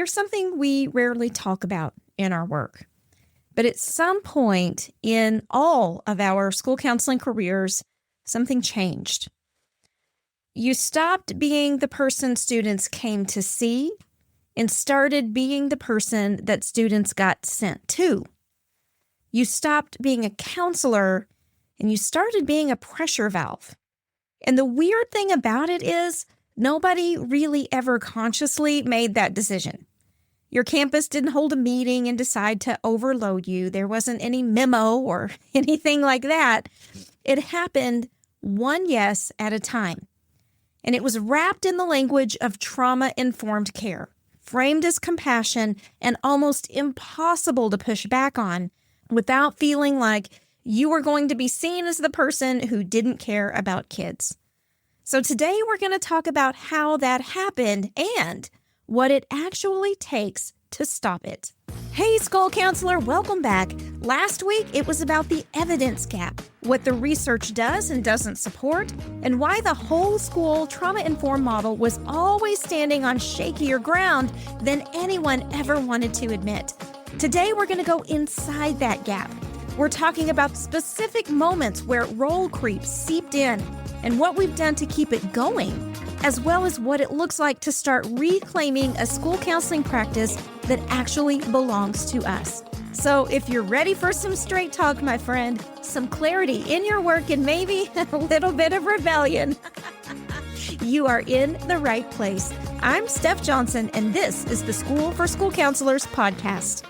Here's something we rarely talk about in our work. But at some point in all of our school counseling careers, something changed. You stopped being the person students came to see and started being the person that students got sent to. You stopped being a counselor and you started being a pressure valve. And the weird thing about it is nobody really ever consciously made that decision. Your campus didn't hold a meeting and decide to overload you. There wasn't any memo or anything like that. It happened one yes at a time. And it was wrapped in the language of trauma-informed care, framed as compassion and almost impossible to push back on without feeling like you were going to be seen as the person who didn't care about kids. So today we're going to talk about how that happened and what it actually takes to stop it. Hey, school counselor, welcome back. Last week, it was about the evidence gap, what the research does and doesn't support, and why the whole school trauma-informed model was always standing on shakier ground than anyone ever wanted to admit. Today, we're going to go inside that gap. We're talking about specific moments where role creep seeped in and what we've done to keep it going, as well as what it looks like to start reclaiming a school counseling practice that actually belongs to us. So if you're ready for some straight talk, my friend, some clarity in your work and maybe a little bit of rebellion, you are in the right place. I'm Steph Johnson, and this is the School for School Counselors podcast.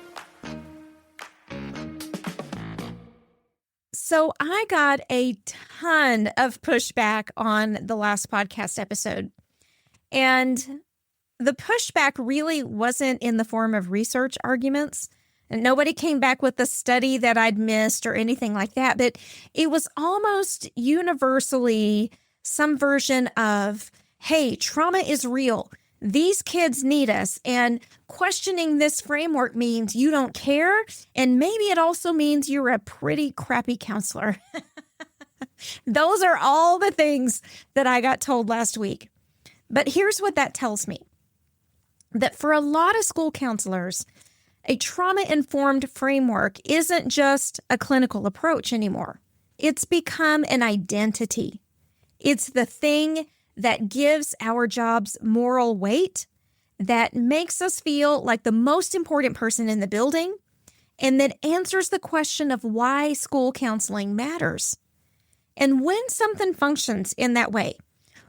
So I got a ton of pushback on the last podcast episode. And the pushback really wasn't in the form of research arguments. And nobody came back with a study that I'd missed or anything like that. But it was almost universally some version of, hey, trauma is real. These kids need us, and questioning this framework means you don't care, and maybe it also means you're a pretty crappy counselor. Those are all the things that I got told last week. But here's what that tells me. That for a lot of school counselors, a trauma-informed framework isn't just a clinical approach anymore. It's become an identity. It's the thing that gives our jobs moral weight, that makes us feel like the most important person in the building, and that answers the question of why school counseling matters. And when something functions in that way,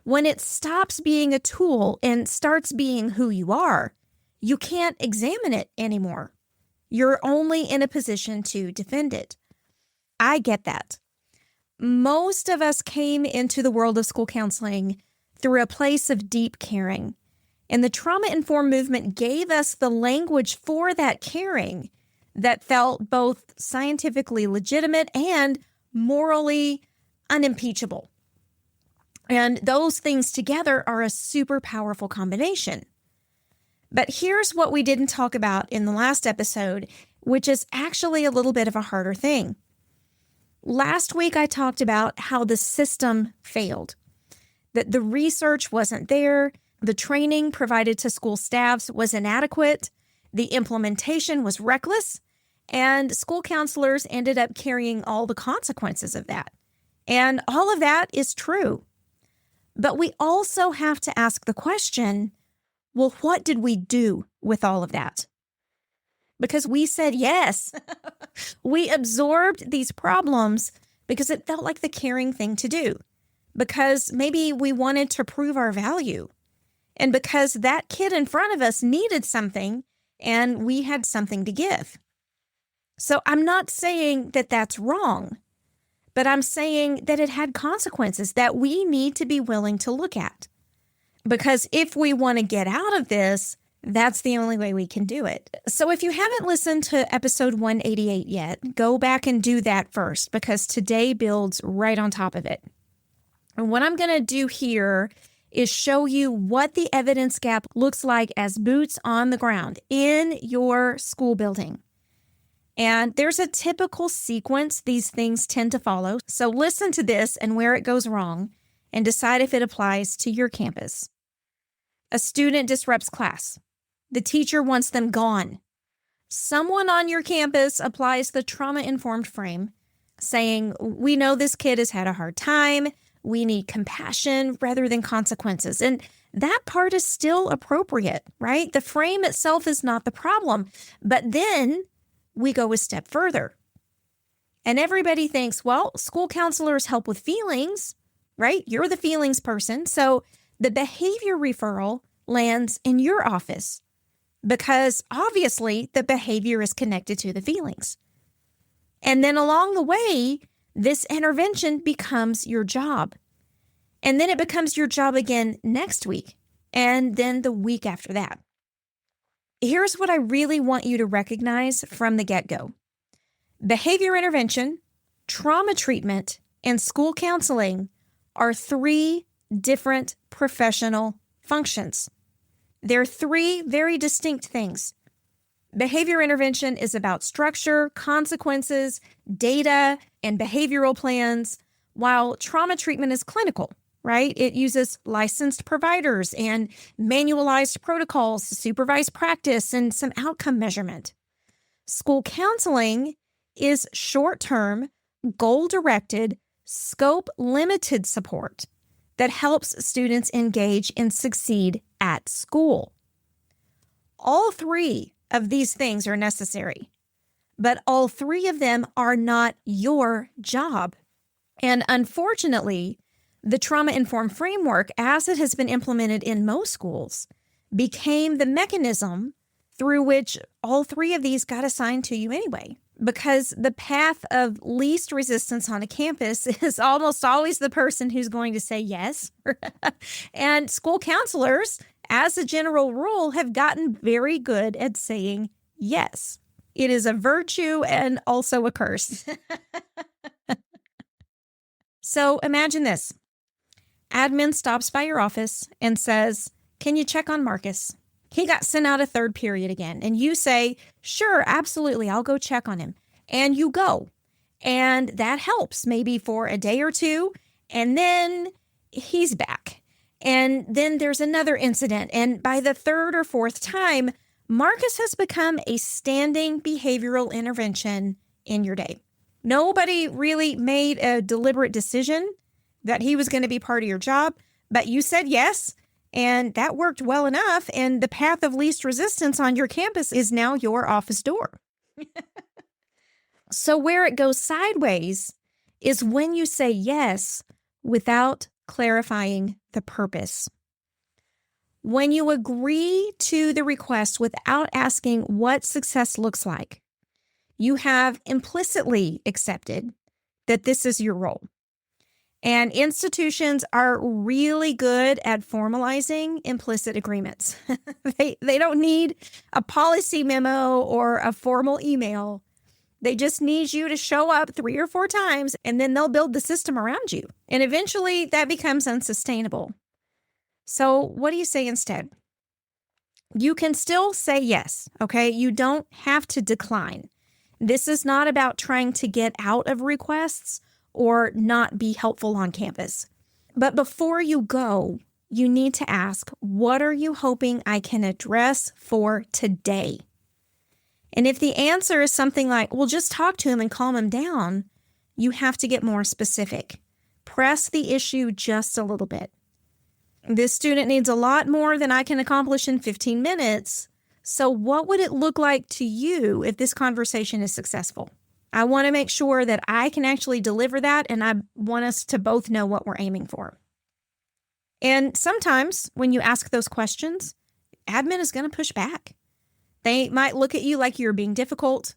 when it stops being a tool and starts being who you are, you can't examine it anymore. You're only in a position to defend it. I get that. Most of us came into the world of school counseling through a place of deep caring. And the trauma-informed movement gave us the language for that caring that felt both scientifically legitimate and morally unimpeachable. And those things together are a super powerful combination. But here's what we didn't talk about in the last episode, which is actually a little bit of a harder thing. Last week, I talked about how the system failed. That the research wasn't there, the training provided to school staffs was inadequate, the implementation was reckless, and school counselors ended up carrying all the consequences of that. And all of that is true. But we also have to ask the question, well, what did we do with all of that? Because we said yes. We absorbed these problems because it felt like the caring thing to do. Because maybe we wanted to prove our value, and because that kid in front of us needed something and we had something to give. So I'm not saying that that's wrong, but I'm saying that it had consequences that we need to be willing to look at. Because if we want to get out of this, that's the only way we can do it. So if you haven't listened to episode 188 yet, go back and do that first, because today builds right on top of it. And what I'm going to do here is show you what the evidence gap looks like as boots on the ground in your school building. And there's a typical sequence these things tend to follow. So listen to this and where it goes wrong and decide if it applies to your campus. A student disrupts class. The teacher wants them gone. Someone on your campus applies the trauma-informed frame, saying, we know this kid has had a hard time. We need compassion rather than consequences. And that part is still appropriate, right? The frame itself is not the problem. But then we go a step further. And everybody thinks, well, school counselors help with feelings, right? You're the feelings person. So the behavior referral lands in your office because obviously the behavior is connected to the feelings. And then along the way, this intervention becomes your job. And then it becomes your job again next week, and then the week after that. Here's what I really want you to recognize from the get-go. Behavior intervention, trauma treatment, and school counseling are 3 different professional functions. They're 3 very distinct things. Behavior intervention is about structure, consequences, data, and behavioral plans, while trauma treatment is clinical, right? It uses licensed providers and manualized protocols to supervise practice and some outcome measurement. School counseling is short-term, goal-directed, scope-limited support that helps students engage and succeed at school. All 3 of these things are necessary, but all 3 of them are not your job. And unfortunately, the trauma-informed framework, as it has been implemented in most schools, became the mechanism through which all 3 of these got assigned to you anyway. Because the path of least resistance on a campus is almost always the person who's going to say yes. And school counselors, as a general rule, have gotten very good at saying yes. It is a virtue and also a curse. So imagine this. Admin stops by your office and says, can you check on Marcus? He got sent out a 3rd period again. And you say, sure, absolutely, I'll go check on him. And you go. And that helps maybe for a day or 2. And then he's back. And then there's another incident. And by the 3rd or 4th time, Marcus has become a standing behavioral intervention in your day. Nobody really made a deliberate decision that he was going to be part of your job, but you said yes, and that worked well enough, and the path of least resistance on your campus is now your office door. So where it goes sideways is when you say yes without clarifying the purpose. When you agree to the request without asking what success looks like, you have implicitly accepted that this is your role. And institutions are really good at formalizing implicit agreements. They don't need a policy memo or a formal email. They just need you to show up 3 or 4 times, and then they'll build the system around you. And eventually that becomes unsustainable. So what do you say instead? You can still say yes, okay? You don't have to decline. This is not about trying to get out of requests or not be helpful on campus. But before you go, you need to ask, what are you hoping I can address for today? And if the answer is something like, well, just talk to him and calm him down, you have to get more specific. Press the issue just a little bit. This student needs a lot more than I can accomplish in 15 minutes. So what would it look like to you if this conversation is successful? I want to make sure that I can actually deliver that, and I want us to both know what we're aiming for. And sometimes when you ask those questions, admin is going to push back. They might look at you like you're being difficult,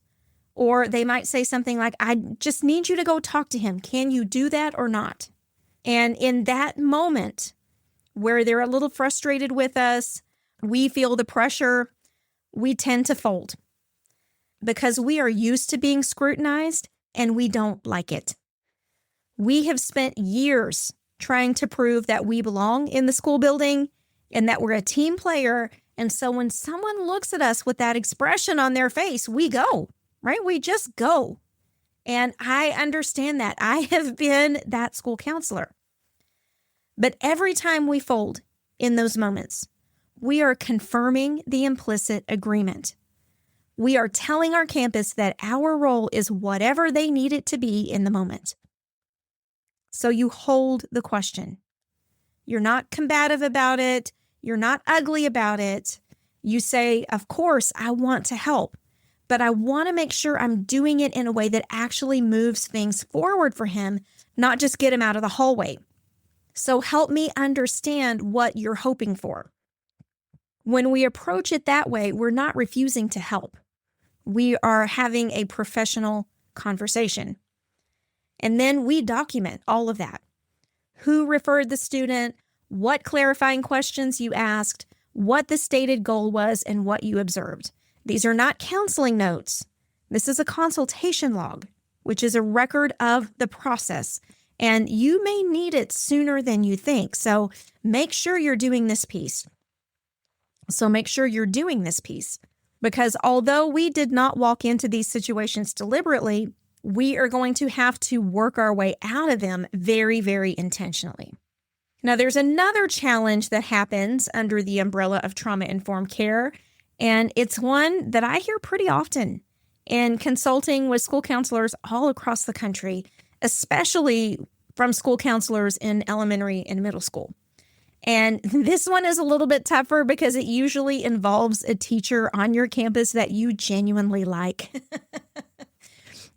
or they might say something like, I just need you to go talk to him. Can you do that or not? And in that moment where they're a little frustrated with us, we feel the pressure, we tend to fold because we are used to being scrutinized and we don't like it. We have spent years trying to prove that we belong in the school building and that we're a team player. And so when someone looks at us with that expression on their face, we go, right? We just go. And I understand that. I have been that school counselor. But every time we fold in those moments, we are confirming the implicit agreement. We are telling our campus that our role is whatever they need it to be in the moment. So you hold the question. You're not combative about it. You're not ugly about it. You say, of course, I want to help, but I want to make sure I'm doing it in a way that actually moves things forward for him, not just get him out of the hallway. So help me understand what you're hoping for. When we approach it that way, we're not refusing to help. We are having a professional conversation. And then we document all of that. Who referred the student, what clarifying questions you asked, what the stated goal was, and what you observed. These are not counseling notes. This is a consultation log, which is a record of the process. And you may need it sooner than you think. So make sure you're doing this piece. Because although we did not walk into these situations deliberately, we are going to have to work our way out of them very, very intentionally. Now, there's another challenge that happens under the umbrella of trauma-informed care, and it's one that I hear pretty often in consulting with school counselors all across the country, especially from school counselors in elementary and middle school. And this one is a little bit tougher because it usually involves a teacher on your campus that you genuinely like.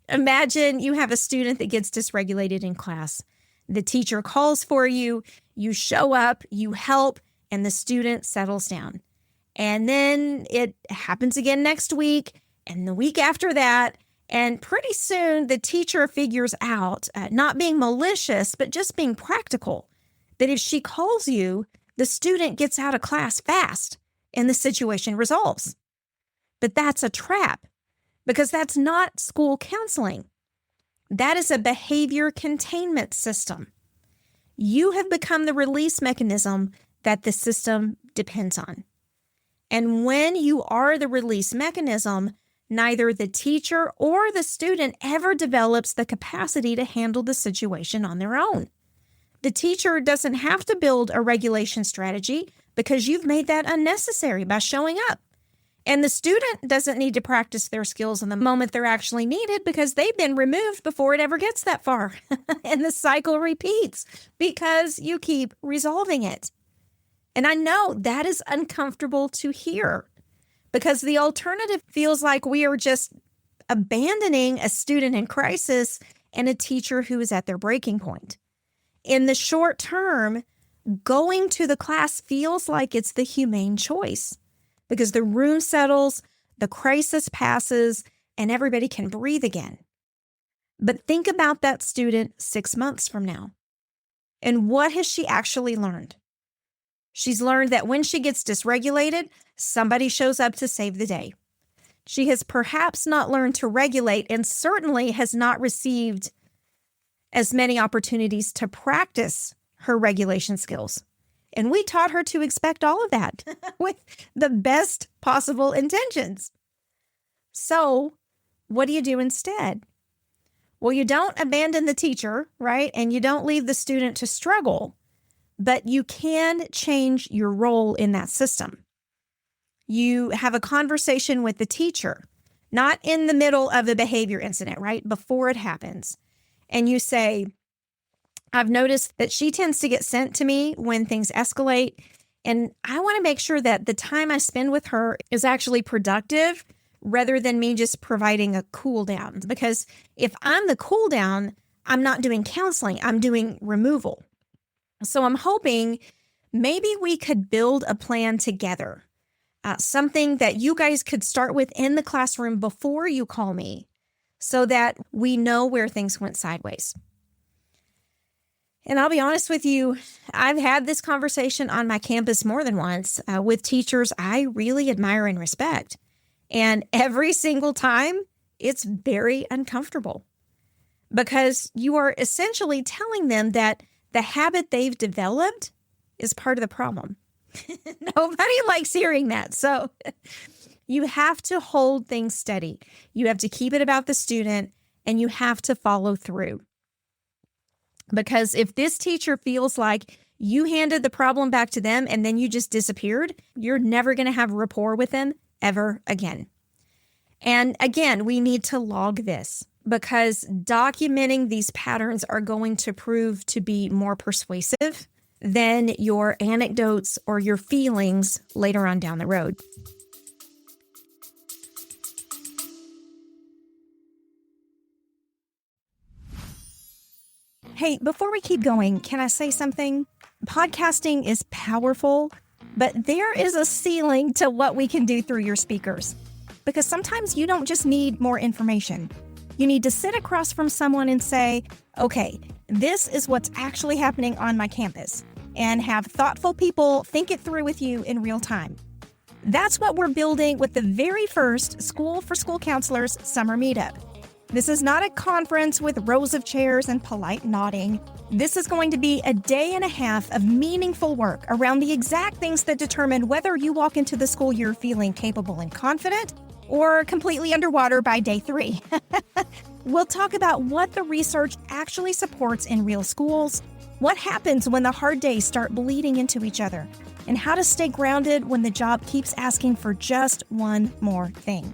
Imagine you have a student that gets dysregulated in class. The teacher calls for you, you show up, you help, and the student settles down. And then it happens again next week and the week after that. And pretty soon the teacher figures out, not being malicious, but just being practical, that if she calls you, the student gets out of class fast and the situation resolves. But that's a trap because that's not school counseling. That is a behavior containment system. You have become the release mechanism that the system depends on. And when you are the release mechanism, neither the teacher or the student ever develops the capacity to handle the situation on their own. The teacher doesn't have to build a regulation strategy because you've made that unnecessary by showing up. And the student doesn't need to practice their skills in the moment they're actually needed because they've been removed before it ever gets that far. And the cycle repeats because you keep resolving it. And I know that is uncomfortable to hear because the alternative feels like we are just abandoning a student in crisis and a teacher who is at their breaking point. In the short term, going to the class feels like it's the humane choice because the room settles, the crisis passes, and everybody can breathe again. But think about that student 6 months from now. And what has she actually learned? She's learned that when she gets dysregulated, somebody shows up to save the day. She has perhaps not learned to regulate and certainly has not received as many opportunities to practice her regulation skills. And we taught her to expect all of that with the best possible intentions. So what do you do instead? Well, you don't abandon the teacher, right? And you don't leave the student to struggle, but you can change your role in that system. You have a conversation with the teacher, not in the middle of the behavior incident, right? Before it happens. And you say, I've noticed that she tends to get sent to me when things escalate. And I want to make sure that the time I spend with her is actually productive rather than me just providing a cool down. Because if I'm the cool down, I'm not doing counseling, I'm doing removal. So I'm hoping maybe we could build a plan together, something that you guys could start with in the classroom before you call me so that we know where things went sideways. And I'll be honest with you, I've had this conversation on my campus more than once with teachers I really admire and respect. And every single time, it's very uncomfortable because you are essentially telling them that the habit they've developed is part of the problem. Nobody likes hearing that. So you have to hold things steady. You have to keep it about the student and you have to follow through. Because if this teacher feels like you handed the problem back to them and then you just disappeared, you're never going to have rapport with them ever again. And again, we need to log this because documenting these patterns are going to prove to be more persuasive than your anecdotes or your feelings later on down the road. Hey, before we keep going, can I say something? Podcasting is powerful, but there is a ceiling to what we can do through your speakers. Because sometimes you don't just need more information. You need to sit across from someone and say, okay, this is what's actually happening on my campus, and have thoughtful people think it through with you in real time. That's what we're building with the very first School for School Counselors Summer Meetup. This is not a conference with rows of chairs and polite nodding. This is going to be a day and a half of meaningful work around the exact things that determine whether you walk into the school year feeling capable and confident or completely underwater by day 3. We'll talk about what the research actually supports in real schools, what happens when the hard days start bleeding into each other, and how to stay grounded when the job keeps asking for just one more thing.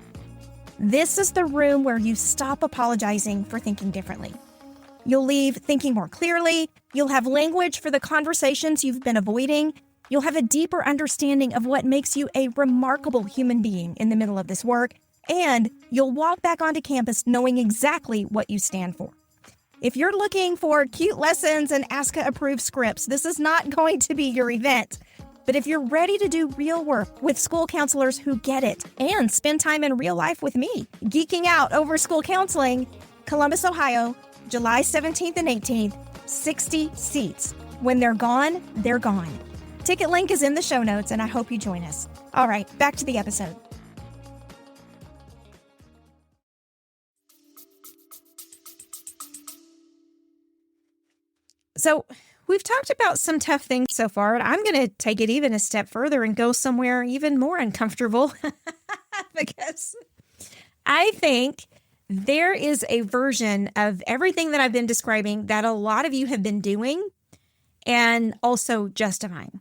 This is the room where you stop apologizing for thinking differently. You'll leave thinking more clearly, you'll have language for the conversations you've been avoiding, you'll have a deeper understanding of what makes you a remarkable human being in the middle of this work, and you'll walk back onto campus knowing exactly what you stand for. If you're looking for cute lessons and ASCA-approved scripts, this is not going to be your event. But if you're ready to do real work with school counselors who get it and spend time in real life with me, geeking out over school counseling, Columbus, Ohio, July 17th and 18th, 60 seats. When they're gone, they're gone. Ticket link is in the show notes, and I hope you join us. All right, back to the episode. So we've talked about some tough things so far, and I'm going to take it even a step further and go somewhere even more uncomfortable because I think there is a version of everything that I've been describing that a lot of you have been doing and also justifying.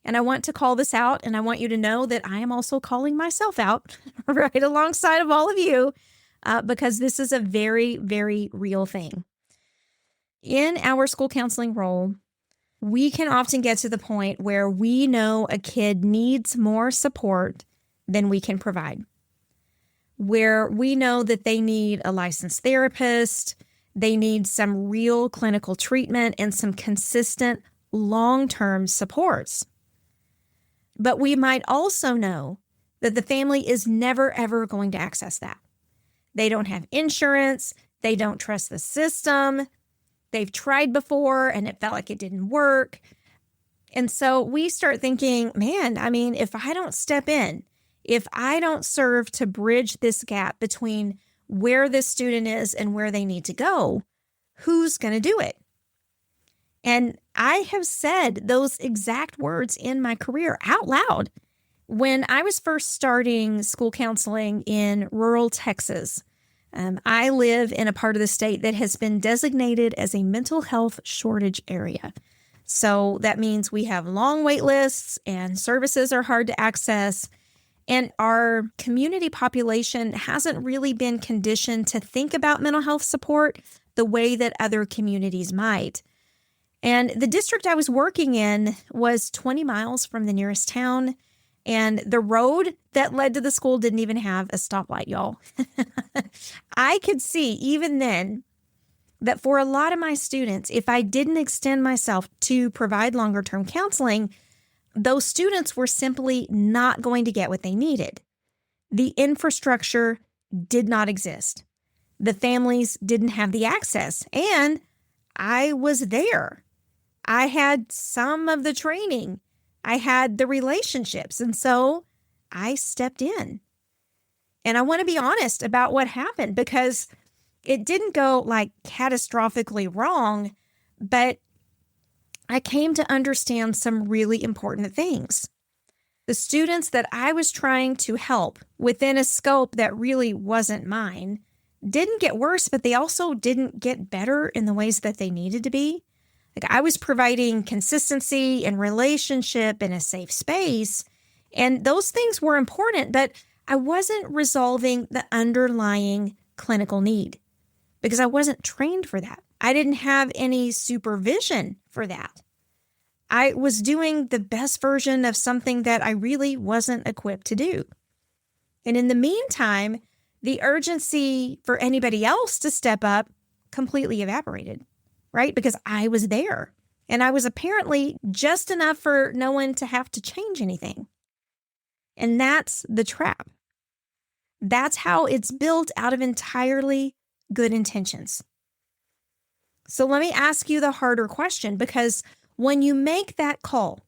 And I want to call this out, and I want you to know that I am also calling myself out right alongside of all of you because this is a very, very real thing. In our school counseling role, we can often get to the point where we know a kid needs more support than we can provide, where we know that they need a licensed therapist, they need some real clinical treatment and some consistent long-term supports. But we might also know that the family is never, ever going to access that. They don't have insurance, they don't trust the system, they've tried before and it felt like it didn't work. And so we start thinking, man, I mean, if I don't step in, if I don't serve to bridge this gap between where this student is and where they need to go, who's going to do it? And I have said those exact words in my career out loud. When I was first starting school counseling in rural Texas, I live in a part of the state that has been designated as a mental health shortage area. So that means we have long wait lists and services are hard to access. And our community population hasn't really been conditioned to think about mental health support the way that other communities might. And the district I was working in was 20 miles from the nearest town. And the road that led to the school didn't even have a stoplight, y'all. I could see even then that for a lot of my students, if I didn't extend myself to provide longer term counseling, those students were simply not going to get what they needed. The infrastructure did not exist. The families didn't have the access, and I was there. I had some of the training. I had the relationships, and so I stepped in. And I want to be honest about what happened because it didn't go like catastrophically wrong, but I came to understand some really important things. The students that I was trying to help within a scope that really wasn't mine didn't get worse, but they also didn't get better in the ways that they needed to be. Like I was providing consistency and relationship in a safe space. And those things were important, but I wasn't resolving the underlying clinical need because I wasn't trained for that. I didn't have any supervision for that. I was doing the best version of something that I really wasn't equipped to do. And in the meantime, the urgency for anybody else to step up completely evaporated, right? Because I was there and I was apparently just enough for no one to have to change anything. And that's the trap. That's how it's built out of entirely good intentions. So let me ask you the harder question, because when you make that call,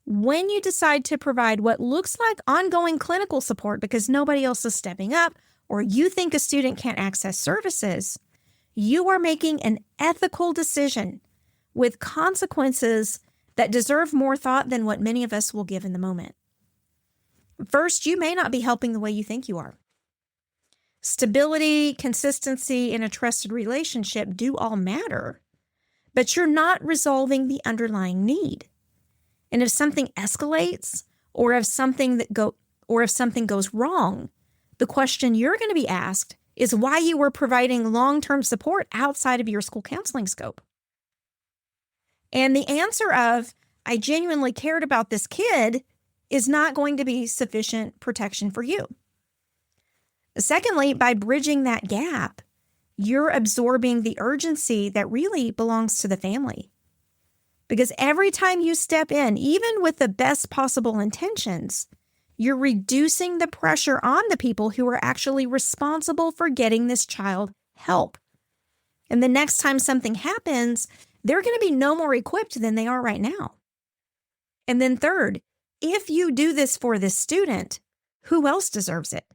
when you decide to provide what looks like ongoing clinical support because nobody else is stepping up, or you think a student can't access services, you are making an ethical decision with consequences that deserve more thought than what many of us will give in the moment. First, you may not be helping the way you think you are. Stability, consistency, and a trusted relationship do all matter, but you're not resolving the underlying need. And if something escalates, or if something goes wrong, the question you're going to be asked is why you were providing long-term support outside of your school counseling scope. And the answer of, I genuinely cared about this kid, is not going to be sufficient protection for you. Secondly, by bridging that gap, you're absorbing the urgency that really belongs to the family. Because every time you step in, even with the best possible intentions, you're reducing the pressure on the people who are actually responsible for getting this child help. And the next time something happens, they're going to be no more equipped than they are right now. And then third, if you do this for this student, who else deserves it?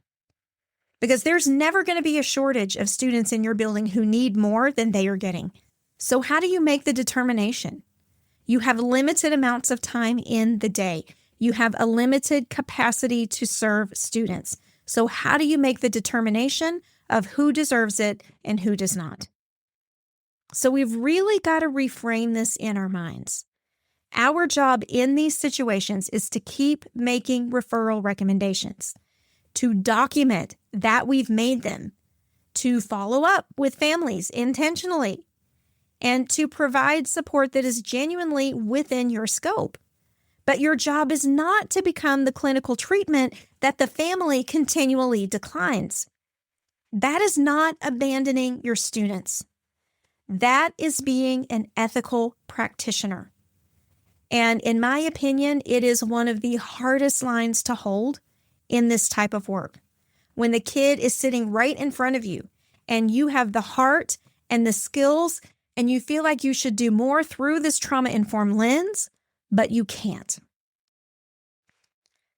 Because there's never going to be a shortage of students in your building who need more than they are getting. So how do you make the determination? You have limited amounts of time in the day. You have a limited capacity to serve students. So how do you make the determination of who deserves it and who does not? So we've really got to reframe this in our minds. Our job in these situations is to keep making referral recommendations, to document that we've made them, to follow up with families intentionally, and to provide support that is genuinely within your scope. But your job is not to become the clinical treatment that the family continually declines. That is not abandoning your students. That is being an ethical practitioner. And in my opinion, it is one of the hardest lines to hold in this type of work. When the kid is sitting right in front of you and you have the heart and the skills and you feel like you should do more through this trauma-informed lens, but you can't.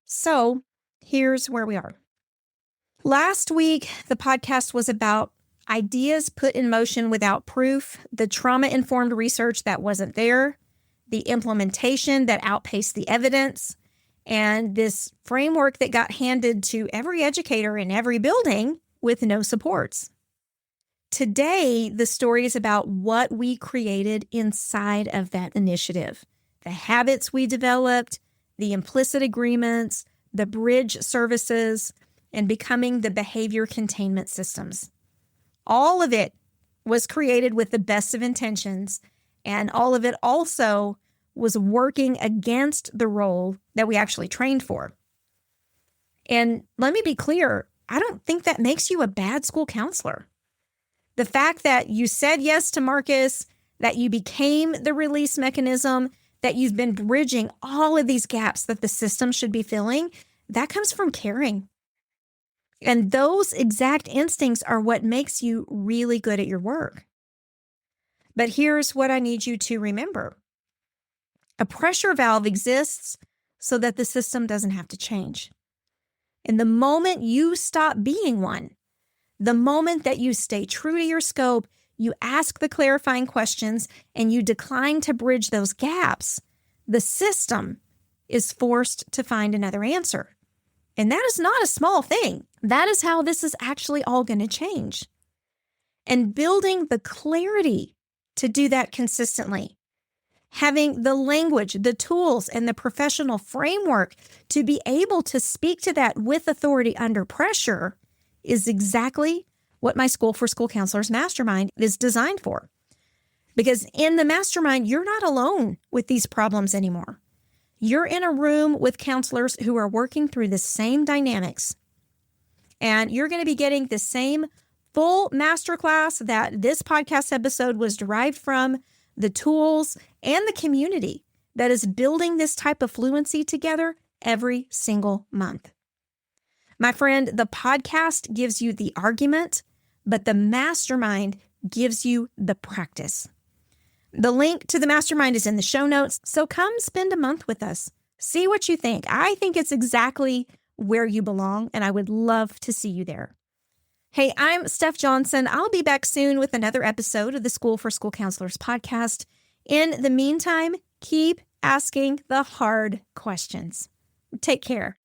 So here's where we are. Last week, the podcast was about ideas put in motion without proof, the trauma-informed research that wasn't there, the implementation that outpaced the evidence, and this framework that got handed to every educator in every building with no supports. Today, the story is about what we created inside of that initiative, the habits we developed, the implicit agreements, the bridge services, and becoming the behavior containment systems. All of it was created with the best of intentions, and all of it also was working against the role that we actually trained for. And let me be clear, I don't think that makes you a bad school counselor. The fact that you said yes to Marcus, that you became the release mechanism, that you've been bridging all of these gaps that the system should be filling, that comes from caring. And those exact instincts are what makes you really good at your work. But here's what I need you to remember. A pressure valve exists so that the system doesn't have to change. And the moment you stop being one, the moment that you stay true to your scope, you ask the clarifying questions, and you decline to bridge those gaps, the system is forced to find another answer. And that is not a small thing. That is how this is actually all going to change. And building the clarity to do that consistently Having the language, the tools, and the professional framework to be able to speak to that with authority under pressure is exactly what my School for School Counselors Mastermind is designed for. Because in the mastermind, you're not alone with these problems anymore. You're in a room with counselors who are working through the same dynamics. And you're going to be getting the same full masterclass that this podcast episode was derived from, the tools and the community that is building this type of fluency together every single month. My friend, the podcast gives you the argument, but the mastermind gives you the practice. The link to the mastermind is in the show notes, so come spend a month with us. See what you think. I think it's exactly where you belong, and I would love to see you there. Hey, I'm Steph Johnson. I'll be back soon with another episode of the School for School Counselors podcast. In the meantime, keep asking the hard questions. Take care.